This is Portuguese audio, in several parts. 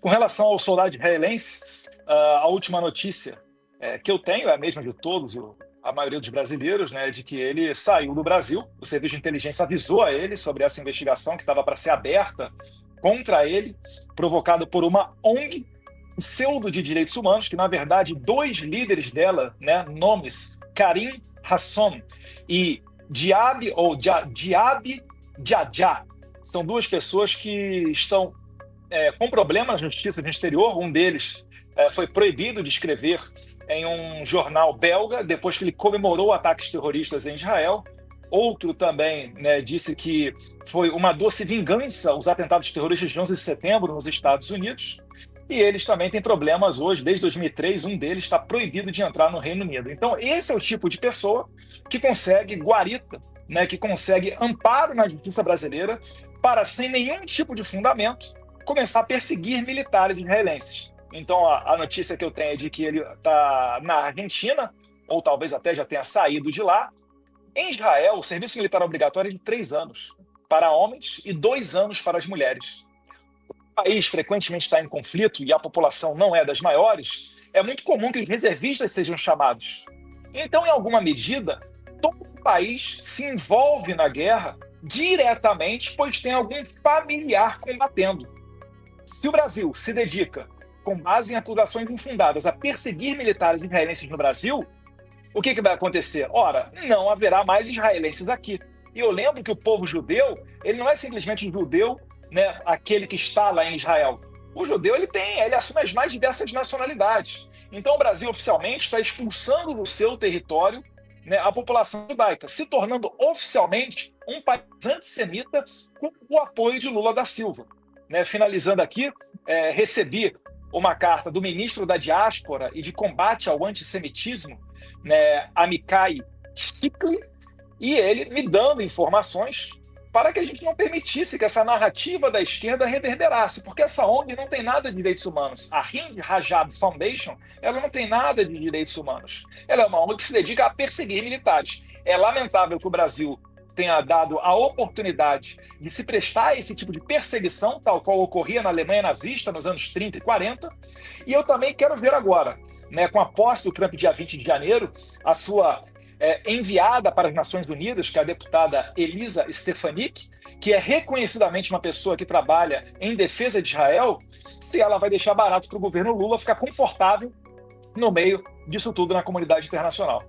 Com relação ao soldado israelense, a última notícia que eu tenho é a mesma de todos, a maioria dos brasileiros, né, de que ele saiu do Brasil. O serviço de inteligência avisou a ele sobre essa investigação que estava para ser aberta contra ele, provocado por uma ONG pseudo de direitos humanos, que na verdade dois líderes dela, né, nomes Karim Hasson e Diab Djadja, são duas pessoas que estão com problemas na justiça no exterior. Um deles foi proibido de escrever em um jornal belga depois que ele comemorou ataques terroristas em Israel. Outro também, né, disse que foi uma doce vingança os atentados terroristas de 11 de setembro nos Estados Unidos. E eles também têm problemas hoje. Desde 2003, um deles está proibido de entrar no Reino Unido. Então, esse é o tipo de pessoa que consegue guarita, né, que consegue amparo na justiça brasileira para, sem nenhum tipo de fundamento, começar a perseguir militares israelenses. Então, a notícia que eu tenho é de que ele está na Argentina, ou talvez até já tenha saído de lá. Em Israel, o serviço militar obrigatório é de 3 anos para homens e 2 anos para as mulheres. O país frequentemente está em conflito e a população não é das maiores, é muito comum que os reservistas sejam chamados. Então, em alguma medida, todo o país se envolve na guerra diretamente, pois tem algum familiar combatendo. Se o Brasil se dedica, com base em acusações infundadas, a perseguir militares israelenses no Brasil, o que vai acontecer? Ora, não haverá mais israelenses aqui. E eu lembro que o povo judeu, ele não é simplesmente um judeu, né, aquele que está lá em Israel. O judeu, ele assume as mais diversas nacionalidades. Então o Brasil oficialmente está expulsando do seu território, né, a população judaica, se tornando oficialmente um país antissemita com o apoio de Lula da Silva. Né, finalizando aqui, recebi uma carta do ministro da Diáspora e de Combate ao Antissemitismo, né, Amichai Shikli, e ele me dando informações para que a gente não permitisse que essa narrativa da esquerda reverberasse, porque essa ONG não tem nada de direitos humanos. A Hind Rajab Foundation, ela não tem nada de direitos humanos. Ela é uma ONG que se dedica a perseguir militares. É lamentável que o Brasil tenha dado a oportunidade de se prestar a esse tipo de perseguição, tal qual ocorria na Alemanha nazista nos anos 30 e 40. E eu também quero ver agora, né, com a posse do Trump dia 20 de janeiro, a sua enviada para as Nações Unidas, que é a deputada Elisa Stefanik, que é reconhecidamente uma pessoa que trabalha em defesa de Israel, se ela vai deixar barato para o governo Lula ficar confortável no meio disso tudo na comunidade internacional.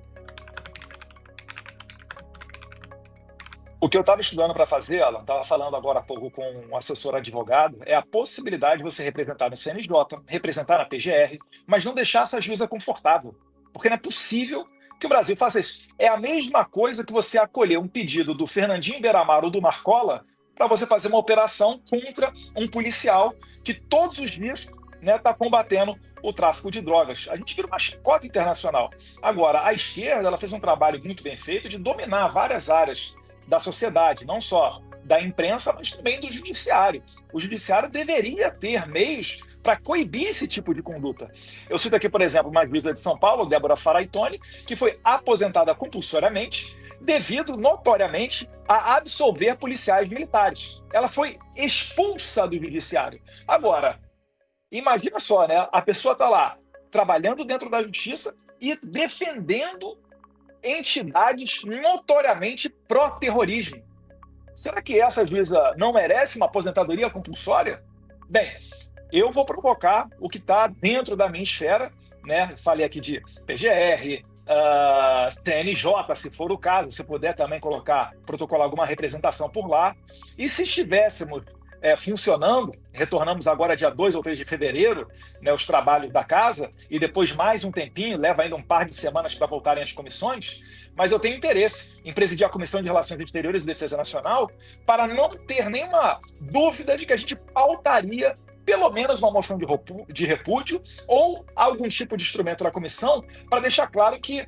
O que eu estava estudando para fazer, Alan, estava falando agora há pouco com um assessor advogado, é a possibilidade de você representar no CNJ, representar na PGR, mas não deixar essa juíza confortável. Porque não é possível que o Brasil faça isso. É a mesma coisa que você acolher um pedido do Fernandinho Beiramar ou do Marcola para você fazer uma operação contra um policial que todos os dias está combatendo o tráfico de drogas. A gente vira uma chacota internacional. Agora, a esquerda ela fez um trabalho muito bem feito de dominar várias áreas da sociedade, não só da imprensa, mas também do judiciário. O judiciário deveria ter meios para coibir esse tipo de conduta. Eu cito aqui, por exemplo, uma juíza de São Paulo, Débora Faraitone, que foi aposentada compulsoriamente devido, notoriamente, a absolver policiais militares. Ela foi expulsa do judiciário. Agora, imagina só, né? A pessoa está lá trabalhando dentro da justiça e defendendo entidades notoriamente pró-terrorismo. Será que essa juíza não merece uma aposentadoria compulsória? Bem, eu vou provocar o que está dentro da minha esfera, né? Falei aqui de PGR, CNJ, se for o caso, se puder também protocolar alguma representação por lá. E se estivéssemos funcionando, retornamos agora dia 2 ou 3 de fevereiro, né, os trabalhos da casa, e depois mais um tempinho, leva ainda um par de semanas para voltarem as comissões, mas eu tenho interesse em presidir a Comissão de Relações Exteriores e Defesa Nacional para não ter nenhuma dúvida de que a gente pautaria pelo menos uma moção de repúdio ou algum tipo de instrumento da comissão para deixar claro que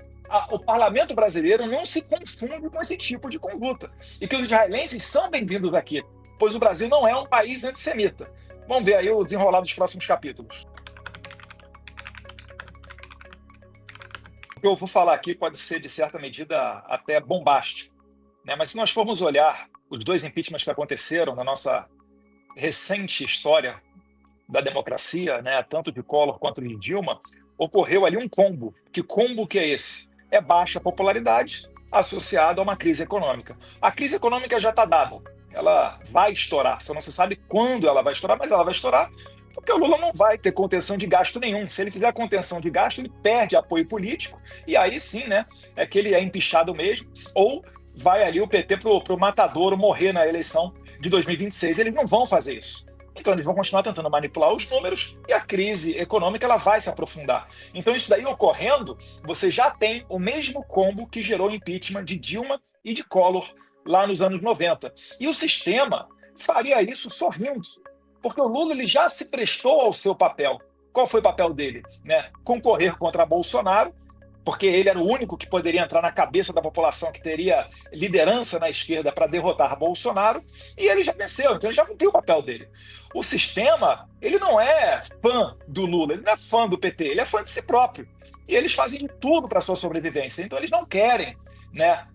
o parlamento brasileiro não se confunde com esse tipo de conduta e que os israelenses são bem-vindos aqui, pois o Brasil não é um país antissemita. Vamos ver aí o desenrolar dos próximos capítulos. O que eu vou falar aqui pode ser, de certa medida, até bombástico, né? Mas se nós formos olhar os 2 impeachments que aconteceram na nossa recente história, da democracia, né, tanto de Collor quanto de Dilma, ocorreu ali um combo. Que combo que é esse? É baixa popularidade associada a uma crise econômica. A crise econômica já está dada. Ela vai estourar. Só não se sabe quando ela vai estourar, mas ela vai estourar porque o Lula não vai ter contenção de gasto nenhum. Se ele fizer contenção de gasto, ele perde apoio político, e aí sim, né, é que ele é empichado mesmo, ou vai ali o PT pro matadouro morrer na eleição de 2026. Eles não vão fazer isso. Então eles vão continuar tentando manipular os números e a crise econômica ela vai se aprofundar. Então isso daí ocorrendo, você já tem o mesmo combo que gerou o impeachment de Dilma e de Collor lá nos anos 90. E o sistema faria isso sorrindo, porque o Lula ele já se prestou ao seu papel. Qual foi o papel dele? Né? Concorrer contra Bolsonaro, porque ele era o único que poderia entrar na cabeça da população que teria liderança na esquerda para derrotar Bolsonaro, e ele já venceu, então ele já cumpriu o papel dele. O sistema, ele não é fã do Lula, ele não é fã do PT, ele é fã de si próprio. E eles fazem de tudo para sua sobrevivência, então eles não querem, né,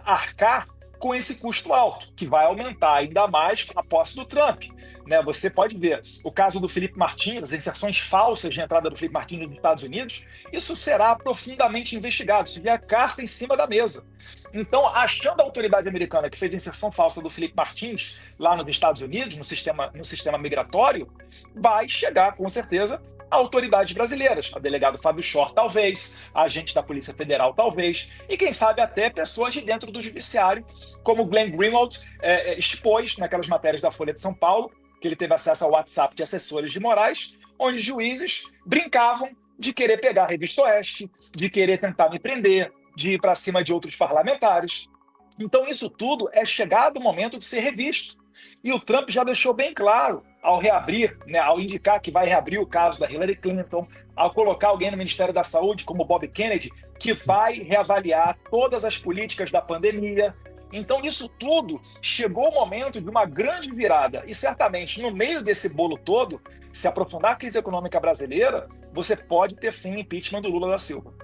arcar com esse custo alto, que vai aumentar ainda mais com a posse do Trump. Né, você pode ver o caso do Felipe Martins, as inserções falsas de entrada do Felipe Martins nos Estados Unidos, isso será profundamente investigado, isso é carta em cima da mesa. Então, achando a autoridade americana que fez a inserção falsa do Felipe Martins lá nos Estados Unidos, no sistema migratório, vai chegar, com certeza, a autoridades brasileiras, a delegado Fábio Shor, talvez, a agente da Polícia Federal, talvez, e quem sabe até pessoas de dentro do judiciário, como Glenn Greenwald expôs naquelas matérias da Folha de São Paulo, que ele teve acesso ao WhatsApp de assessores de Moraes, onde juízes brincavam de querer pegar a Revista Oeste, de querer tentar me prender, de ir para cima de outros parlamentares. Então isso tudo é chegado o momento de ser revisto. E o Trump já deixou bem claro, ao reabrir, né, ao indicar que vai reabrir o caso da Hillary Clinton, ao colocar alguém no Ministério da Saúde, como Bob Kennedy, que vai reavaliar todas as políticas da pandemia. Então, isso tudo chegou o momento de uma grande virada. E certamente, no meio desse bolo todo, se aprofundar a crise econômica brasileira, você pode ter sim impeachment do Lula da Silva.